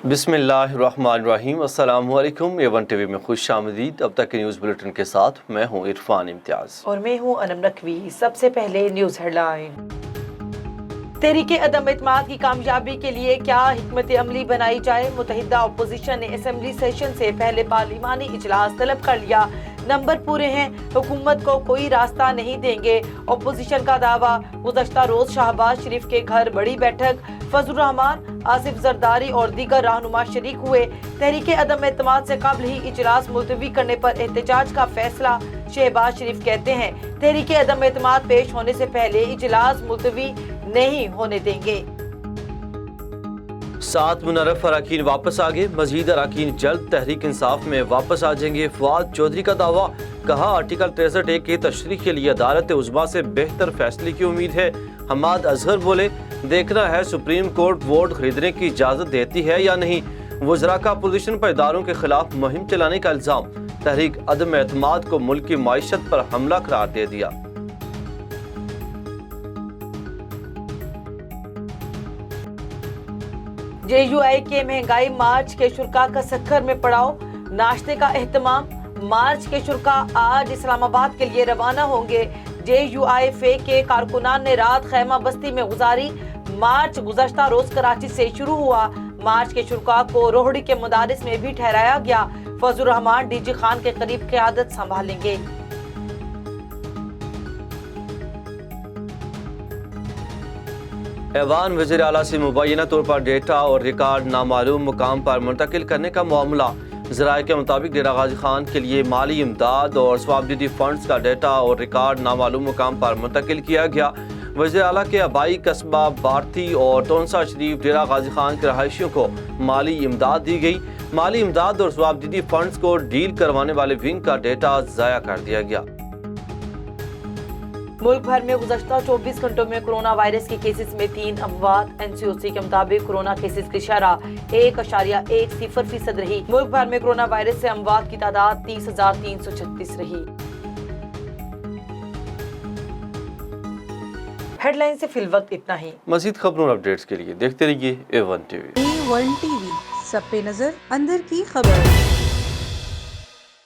बिस्मिल्लाहिर्रहमानिर्रहीम। अस्सलाम वालेकुम। A1 टीवी में खुश आमदीद। अब तक के न्यूज़ बुलेटिन के साथ मैं हूँ इरफान इम्तियाज और मैं हूँ अनम नकवी। सबसे पहले न्यूज़ हेडलाइन। तहरीक अदम एतमाद की कामयाबी के लिए क्या हिकमत अमली बनाई जाए। मुतहिदा अपोजिशन ने असेंबली सेशन से पहले पार्लिमानी इजलास तलब कर लिया। नंबर पूरे हैं, हुकूमत को कोई रास्ता नहीं देंगे। अपोजिशन का दावा। गुज़श्ता रोज शहबाज शरीफ के घर बड़ी बैठक। फजलुर रहमान, आसिफ जरदारी और दीगर रहनुमा शरीक हुए। तहरीक अदम एतमाद से कबल ही इजलास मुलतवी करने पर एहतजाज का फैसला। शहबाज शरीफ कहते हैं तहरीक अदम एतमाद पेश होने से पहले इजलास मुलतवी नहीं होने देंगे। 7 मुनर्रफ अरकान वापस आ गए। मजीद अरकान जल्द तहरीक इंसाफ में वापस आ जाएंगे। फवाद चौधरी का दावा। कहा आर्टिकल 63A की तशरीह के लिए अदालत उज़्मा से बेहतर फैसले की उम्मीद है। हमाद अजहर बोले देखना है सुप्रीम कोर्ट वोट खरीदने की इजाज़त देती है या नहीं। वज़रा का अपोजिशन पर इदारों के खिलाफ मुहिम चलाने का इल्ज़ाम। तहरीक अदम एतमाद को मुल्क की माइशत पर हमला करार दे दिया। JUI के महंगाई मार्च के शुल्का का सक्कर में पड़ाव। नाश्ते का एहतमाम। मार्च के शुल्का आज इस्लामाबाद के लिए रवाना होंगे। JUI फे के कारकुनान ने रात खैमा बस्ती में गुजारी। मार्च गुज़श्ता रोज कराची से शुरू हुआ। मार्च के शुल्का को रोहड़ी के मदारिस में भी ठहराया गया। फजलुर रहमान DG खान के करीब क़यादत संभालेंगे। ऐवान वज़ीर आला से मुबैना तौर पर डेटा और रिकॉर्ड नामालूम मुकाम पर मुंतकिल करने का मामला। ज़राए के मुताबिक डेरा गाजी खान के लिए माली इमदाद और स्वाबदीदी फंड्स का डेटा और रिकॉर्ड नामालूम मुकाम पर मुंतकिल किया गया। वज़ीर आला के आबाई कस्बा भारती और टोंसा शरीफ डेरा गाजी खान के रहायशियों को माली इमदाद दी गई। माली इमदाद और स्वाबदीदी फंड्स को डील करवाने वाले विंग का डेटा ज़ाया कर दिया गया। मुल्क भर में गुज़श्ता 24 घंटों में कोरोना वायरस के केसेस में 3 अमवात। NCOC के मुताबिक कोरोना केसेस की शरह 1.10% रही। मुल्क भर में कोरोना वायरस से अमवात की तादाद 30,336 रही। हेडलाइन से फिलवक्त इतना ही। मज़ीद खबरों और अपडेट्स के लिए देखते रहिए A1 टीवी। A1 टीवी, सब पे नजर, अंदर की खबर।